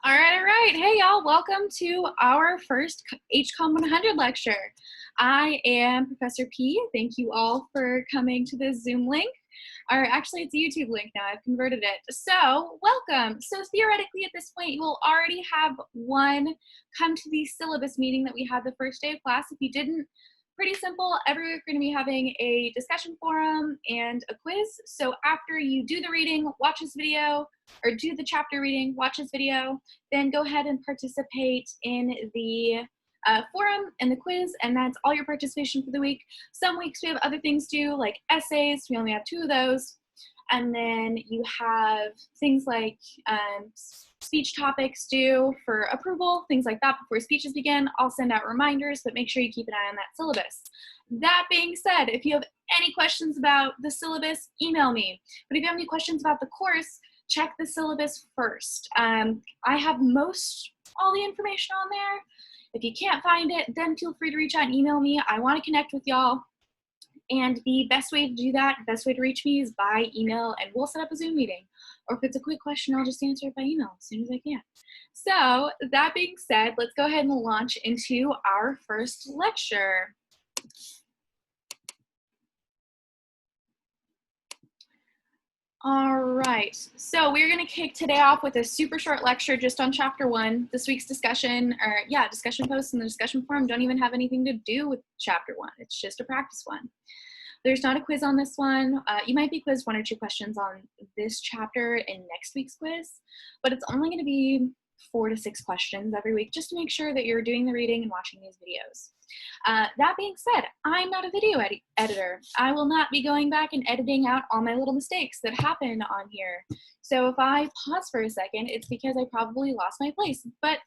All right. Hey, y'all. Welcome to our first HCOM 100 lecture. I am Professor P. Thank you all for coming to this Zoom link. Or actually, it's a YouTube link now. I've converted it. So, welcome. So, theoretically, at this point, you will already have one come to the syllabus meeting that we had the first day of class. If you didn't, pretty simple. Every week, we're going to be having a discussion forum and a quiz. So, after you do the reading, watch this video, or do the chapter reading, watch this video, then go ahead and participate in the forum and the quiz, and that's all your participation for the week. Some weeks we have other things due, like essays. We only have 2 of those. And then you have things like speech topics due for approval, things like that before speeches begin. I'll send out reminders, but make sure you keep an eye on that syllabus. That being said, if you have any questions about the syllabus, email me. But if you have any questions about the course, check the syllabus first. I have all the information on there. If you can't find it, then feel free to reach out and email me. I want to connect with y'all. And the best way to do that, the best way to reach me is by email, and we'll set up a Zoom meeting. Or if it's a quick question, I'll just answer it by email as soon as I can. So that being said, let's go ahead and launch into our first lecture. All right, so we're gonna kick today off with a super short lecture just on chapter 1. This week's discussion posts and the discussion forum don't even have anything to do with chapter 1. It's just a practice one. There's not a quiz on this one. You might be quizzed 1 or 2 questions on this chapter in next week's quiz, but it's only gonna be 4 to 6 questions every week just to make sure that you're doing the reading and watching these videos. That being said, I'm not a video editor. I will not be going back and editing out all my little mistakes that happen on here. So if I pause for a second, it's because I probably lost my place. But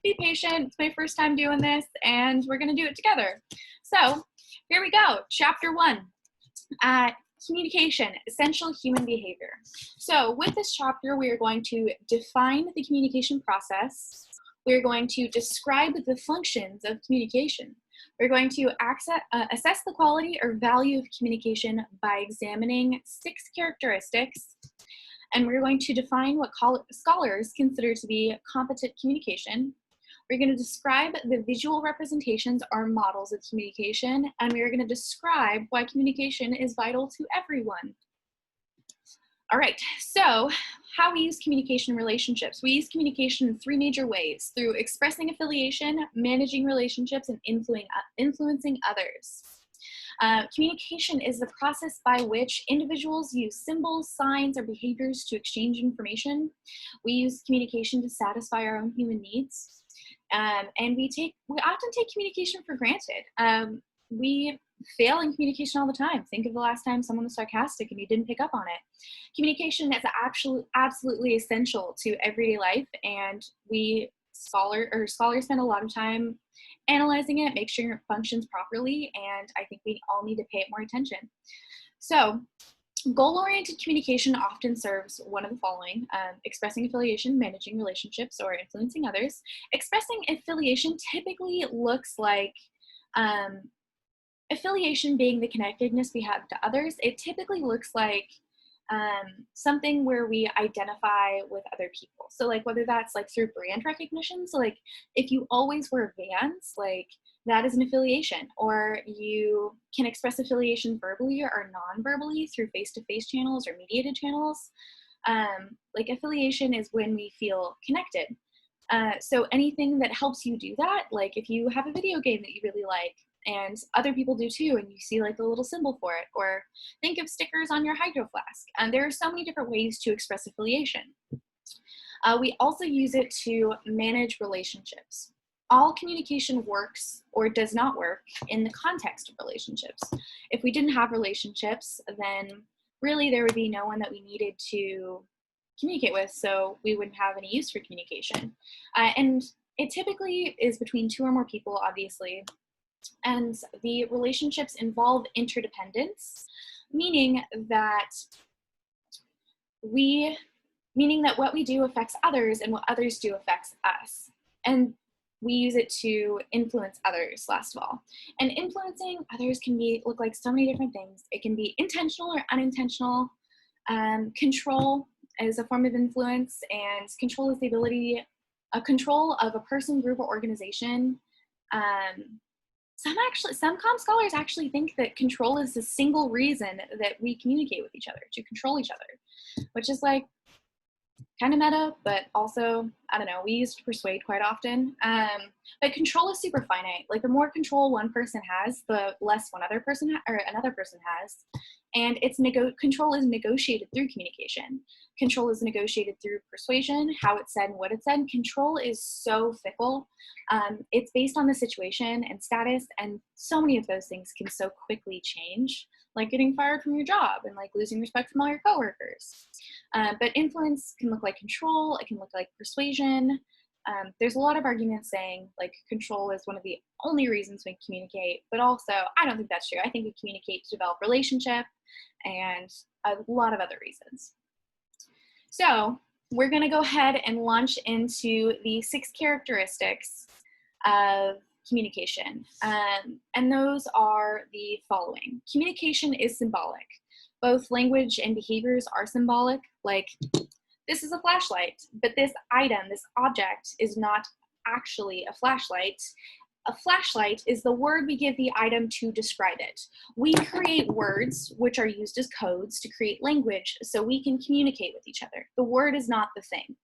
be patient. It's my first time doing this, and we're going to do it together. So here we go. Chapter 1. Communication, essential human behavior. So with this chapter, we are going to define the communication process. We're going to describe the functions of communication. We're going to assess the quality or value of communication by examining 6 characteristics. And we're going to define what scholars consider to be competent communication. We're going to describe the visual representations or models of communication, and we're going to describe why communication is vital to everyone. All right, so how we use communication in relationships. We use communication in 3 major ways: through expressing affiliation, managing relationships, and influencing others. Communication is the process by which individuals use symbols, signs, or behaviors to exchange information. We use communication to satisfy our own human needs. And we often take communication for granted. We fail in communication all the time. Think of the last time someone was sarcastic and you didn't pick up on it. Communication is absolutely essential to everyday life, and scholars spend a lot of time analyzing it, make sure it functions properly, and I think we all need to pay it more attention. So, goal-oriented communication often serves one of the following: expressing affiliation, managing relationships, or influencing others. Expressing affiliation typically looks like affiliation being the connectedness we have to others. It typically looks like something where we identify with other people. So like whether that's like through brand recognition. So like if you always wear Vans, like that is an affiliation. Or you can express affiliation verbally or non-verbally through face-to-face channels or mediated channels. Like affiliation is when we feel connected. So anything that helps you do that, like if you have a video game that you really like, and other people do too, and you see like the little symbol for it, or think of stickers on your hydro flask. And there are so many different ways to express affiliation. We also use it to manage relationships. All communication works or does not work in the context of relationships. If we didn't have relationships, then really there would be no one that we needed to communicate with, so we wouldn't have any use for communication. And it typically is between 2 or more people, obviously. And the relationships involve interdependence, meaning that what we do affects others and what others do affects us. And we use it to influence others, last of all. And influencing others can look like so many different things. It can be intentional or unintentional. Control is a form of influence, and control is the ability a control of a person, group, or organization. Some comm scholars actually think that control is the single reason that we communicate with each other, to control each other, which is like kind of meta, but also, I don't know, we use persuade quite often. But control is super finite. Like the more control one person has, the less another person has. And control is negotiated through communication. Control is negotiated through persuasion, how it's said and what it's said. Control is so fickle. It's based on the situation and status, and so many of those things can so quickly change, like getting fired from your job and like losing respect from all your coworkers. But influence can look like control, it can look like persuasion. There's a lot of arguments saying like control is one of the only reasons we communicate, but also I don't think that's true. I think we communicate to develop relationship and a lot of other reasons. So we're gonna go ahead and launch into the 6 characteristics of communication. And those are the following. Communication is symbolic. Both language and behaviors are symbolic. Like, this is a flashlight, but this item, this object, is not actually a flashlight. A flashlight is the word we give the item to describe it. We create words, which are used as codes to create language so we can communicate with each other. The word is not the thing.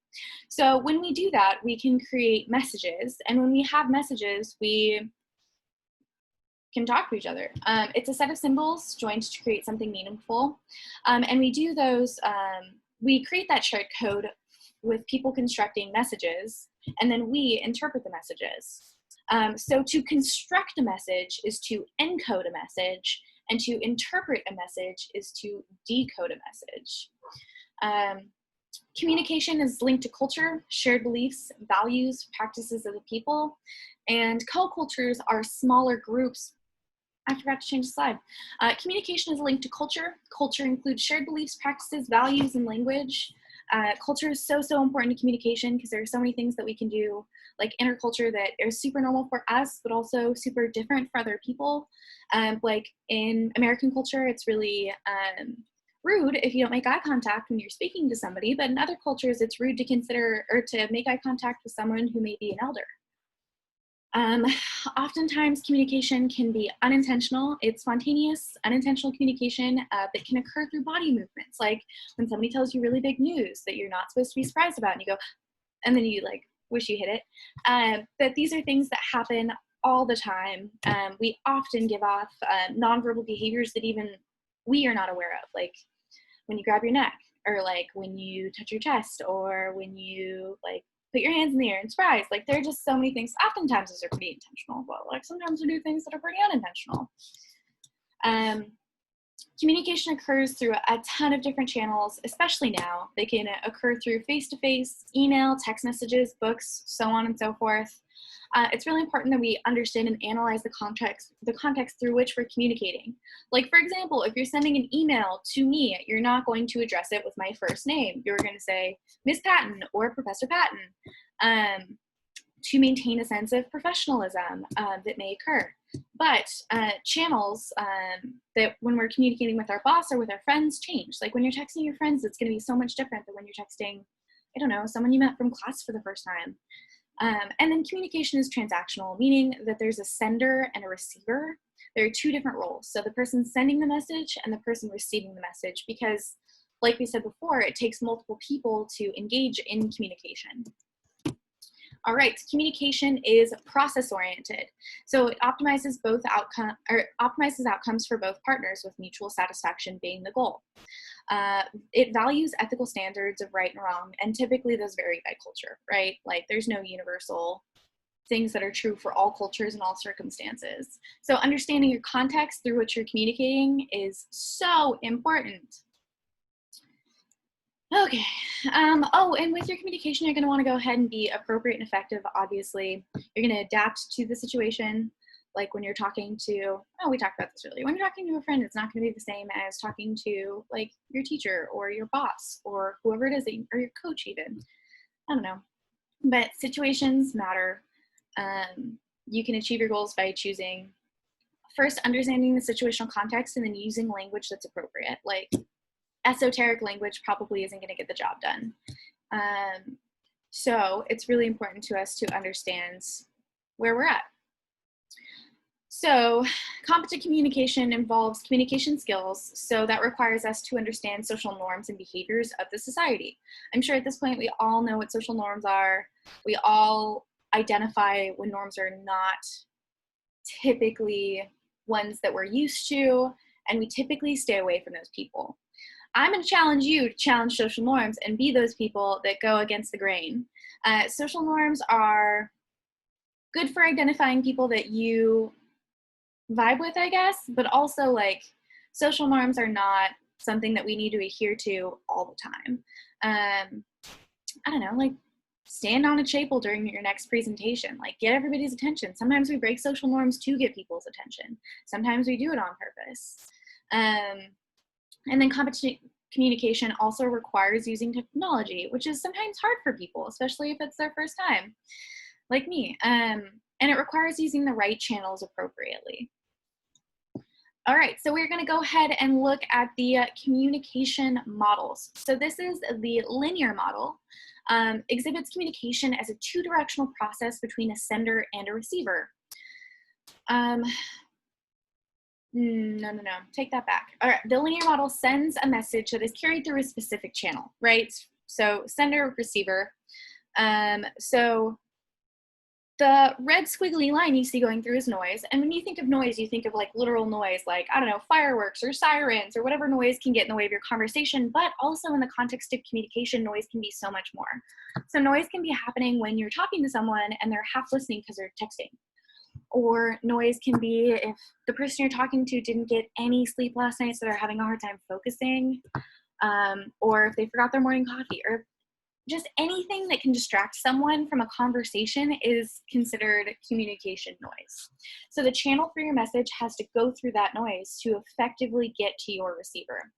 So when we do that, we can create messages. And when we have messages, we can talk to each other. It's a set of symbols joined to create something meaningful. And we do those, we create that shared code with people constructing messages, and then we interpret the messages. So to construct a message is to encode a message, and to interpret a message is to decode a message. Communication is linked to culture, shared beliefs, values, practices of the people, and co-cultures are smaller groups. I forgot to change the slide. Communication is linked to culture. Culture includes shared beliefs, practices, values, and language. Culture is so important to communication because there are so many things that we can do, like interculture, that are super normal for us, but also super different for other people. Like in American culture, it's really rude if you don't make eye contact when you're speaking to somebody, but in other cultures, it's rude to consider or to make eye contact with someone who may be an elder. Oftentimes communication can be unintentional. It's spontaneous, unintentional communication that can occur through body movements. Like when somebody tells you really big news that you're not supposed to be surprised about, and you go, and then you like wish you hit it. But these are things that happen all the time. We often give off nonverbal behaviors that even we are not aware of, like when you grab your neck, or like when you touch your chest, or when you like put your hands in the air and surprise. Like there are just so many things. Oftentimes those are pretty intentional, but like sometimes we do things that are pretty unintentional. Communication occurs through a ton of different channels, especially now. They can occur through face-to-face, email, text messages, books, so on and so forth. It's really important that we understand and analyze the context through which we're communicating. Like, for example, if you're sending an email to me, you're not going to address it with my first name. You're going to say Ms. Patton or Professor Patton to maintain a sense of professionalism that may occur. But channels that when we're communicating with our boss or with our friends change. Like when you're texting your friends, it's going to be so much different than when you're texting, I don't know, someone you met from class for the first time. And then communication is transactional, meaning that there's a sender and a receiver. There are 2 different roles. So the person sending the message and the person receiving the message, because like we said before, it takes multiple people to engage in communication. All right, communication is process-oriented. So it optimizes outcomes for both partners, with mutual satisfaction being the goal. It values ethical standards of right and wrong, and typically those vary by culture, right? Like there's no universal things that are true for all cultures and all circumstances. So understanding your context through which you're communicating is so important. Okay. Oh, and with your communication, you're going to want to go ahead and be appropriate and effective. Obviously, you're going to adapt to the situation. Like when you're talking to, oh, we talked about this earlier. When you're talking to a friend, it's not going to be the same as talking to like your teacher or your boss or whoever it is, or your coach even. I don't know. But situations matter. You can achieve your goals by choosing, first, understanding the situational context, and then using language that's appropriate. Like esoteric language probably isn't going to get the job done. So it's really important to us to understand where we're at. So competent communication involves communication skills, so that requires us to understand social norms and behaviors of the society. I'm sure at this point we all know what social norms are. We all identify when norms are not typically ones that we're used to, and we typically stay away from those people. I'm going to challenge you to challenge social norms and be those people that go against the grain. Social norms are good for identifying people that you vibe with, I guess, but also like social norms are not something that we need to adhere to all the time. I don't know, like stand on a chapel during your next presentation, like get everybody's attention. Sometimes we break social norms to get people's attention. Sometimes we do it on purpose. And then competent communication also requires using technology, which is sometimes hard for people, especially if it's their first time, like me. And it requires using the right channels appropriately. All right, so we're gonna go ahead and look at the communication models. So this is the linear model, exhibits communication as a two-directional process between a sender and a receiver. No, take that back. All right, the linear model sends a message that is carried through a specific channel, right? So sender, receiver. So the red squiggly line you see going through is noise. And when you think of noise, you think of like literal noise, like, I don't know, fireworks or sirens or whatever noise can get in the way of your conversation. But also in the context of communication, noise can be so much more. So noise can be happening when you're talking to someone and they're half listening because they're texting. Or noise can be if the person you're talking to didn't get any sleep last night, so they're having a hard time focusing, or if they forgot their morning coffee, or just anything that can distract someone from a conversation is considered communication noise. So the channel for your message has to go through that noise to effectively get to your receiver.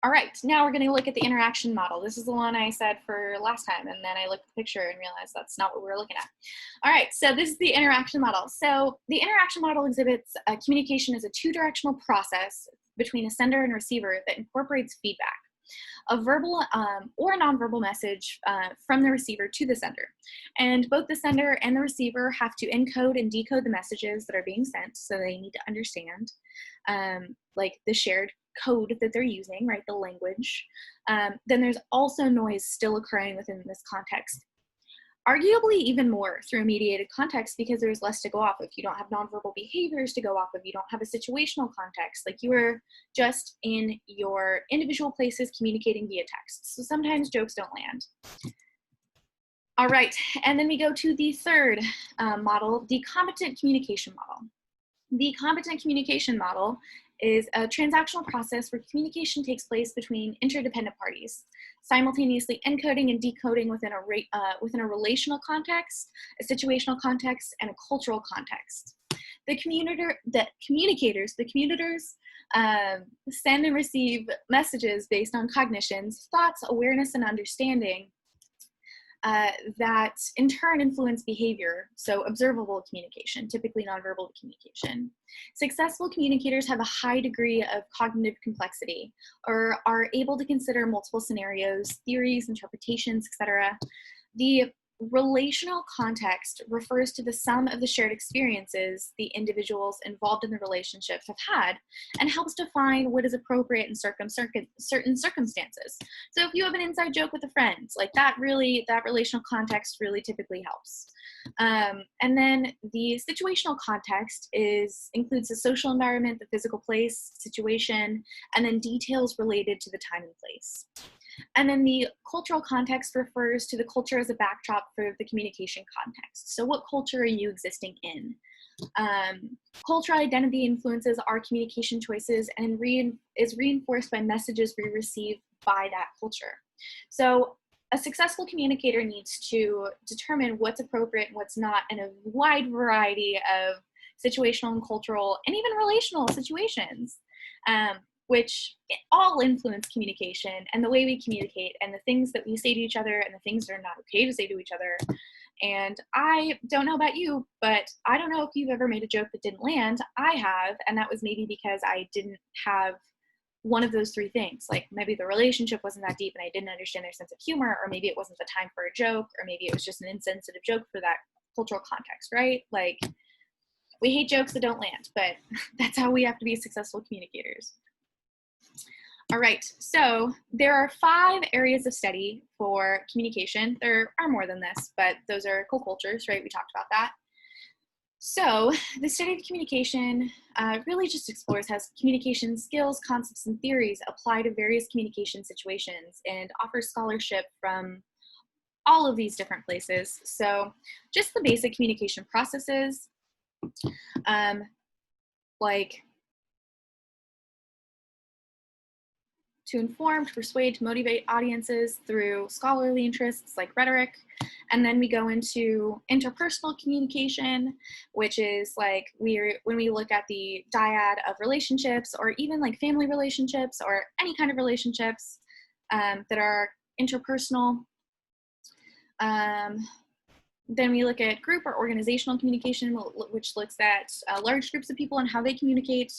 All right, now we're going to look at the interaction model. This is the one I said for last time, and then I looked at the picture and realized that's not what we were looking at. All right, so this is the interaction model. So the interaction model exhibits communication as a two-directional process between a sender and receiver that incorporates feedback, a verbal or a nonverbal message from the receiver to the sender. And both the sender and the receiver have to encode and decode the messages that are being sent, so they need to understand like the shared code that they're using, right, the language. Then there's also noise still occurring within this context. Arguably even more through a mediated context because there's less to go off of. You don't have nonverbal behaviors to go off of. You don't have a situational context. Like you were just in your individual places communicating via text. So sometimes jokes don't land. All right, and then we go to the third model, the competent communication model. The competent communication model is a transactional process where communication takes place between interdependent parties, simultaneously encoding and decoding within a relational context, a situational context, and a cultural context. The communicators send and receive messages based on cognitions, thoughts, awareness, and understanding that in turn influence behavior, so observable communication, typically nonverbal communication. Successful communicators have a high degree of cognitive complexity or are able to consider multiple scenarios, theories, interpretations, etc. The relational context refers to the sum of the shared experiences the individuals involved in the relationship have had and helps define what is appropriate in certain circumstances. So if you have an inside joke with a friend, like that relational context really typically helps. And then the situational context includes the social environment, the physical place, situation, and then details related to the time and place. And then the cultural context refers to the culture as a backdrop for the communication context. So what culture are you existing in? Cultural identity influences our communication choices and is reinforced by messages we receive by that culture. So a successful communicator needs to determine what's appropriate and what's not in a wide variety of situational and cultural and even relational situations. Which all influence communication and the way we communicate and the things that we say to each other and the things that are not okay to say to each other. And I don't know about you, but I don't know if you've ever made a joke that didn't land. I have, and that was maybe because I didn't have one of those three things. Like maybe the relationship wasn't that deep and I didn't understand their sense of humor, or maybe it wasn't the time for a joke, or maybe it was just an insensitive joke for that cultural context, right? Like, we hate jokes that don't land, but that's how we have to be successful communicators. All right, so there are 5 areas of study for communication. There are more than this, but those are co-cultures, right? We talked about that. So the study of communication really just explores how communication skills, concepts, and theories apply to various communication situations and offers scholarship from all of these different places. So just the basic communication processes, like to inform, to persuade, to motivate audiences through scholarly interests like rhetoric. And then we go into interpersonal communication, which is like when we look at the dyad of relationships, or even like family relationships or any kind of relationships that are interpersonal. Then we look at group or organizational communication, which looks at large groups of people and how they communicate,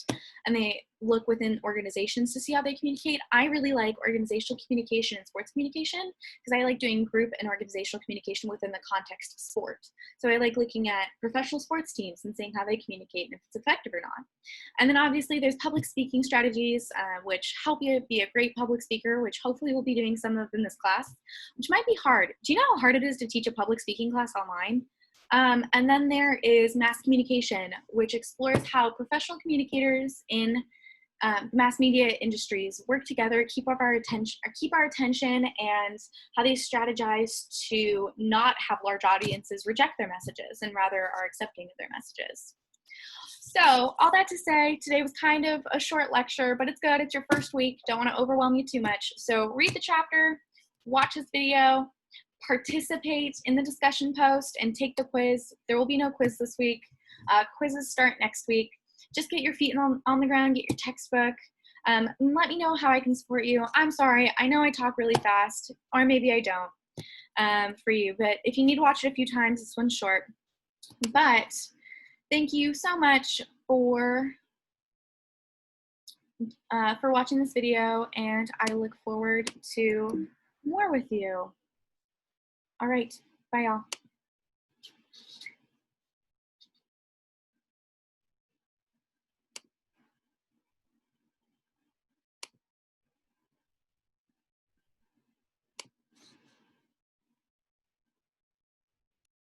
and they look within organizations to see how they communicate. I really like organizational communication and sports communication because I like doing group and organizational communication within the context of sport. So I like looking at professional sports teams and seeing how they communicate and if it's effective or not. And then obviously there's public speaking strategies, which help you be a great public speaker, which hopefully we'll be doing some of in this class, which might be hard. Do you know how hard it is to teach a public speaking class online? And then there is mass communication, which explores how professional communicators in mass media industries work together, keep our attention, and how they strategize to not have large audiences reject their messages and rather are accepting of their messages. So all that to say, today was kind of a short lecture, but it's good. It's your first week. Don't want to overwhelm you too much. So read the chapter, watch this video, participate in the discussion post, and take the quiz. There will be no quiz this week. Quizzes start next week. Just get your feet on the ground, get your textbook. Let me know how I can support you. I'm sorry, I know I talk really fast, or maybe I don't for you, but if you need to watch it a few times, this one's short. But thank you so much for watching this video, and I look forward to more with you. All right, bye y'all.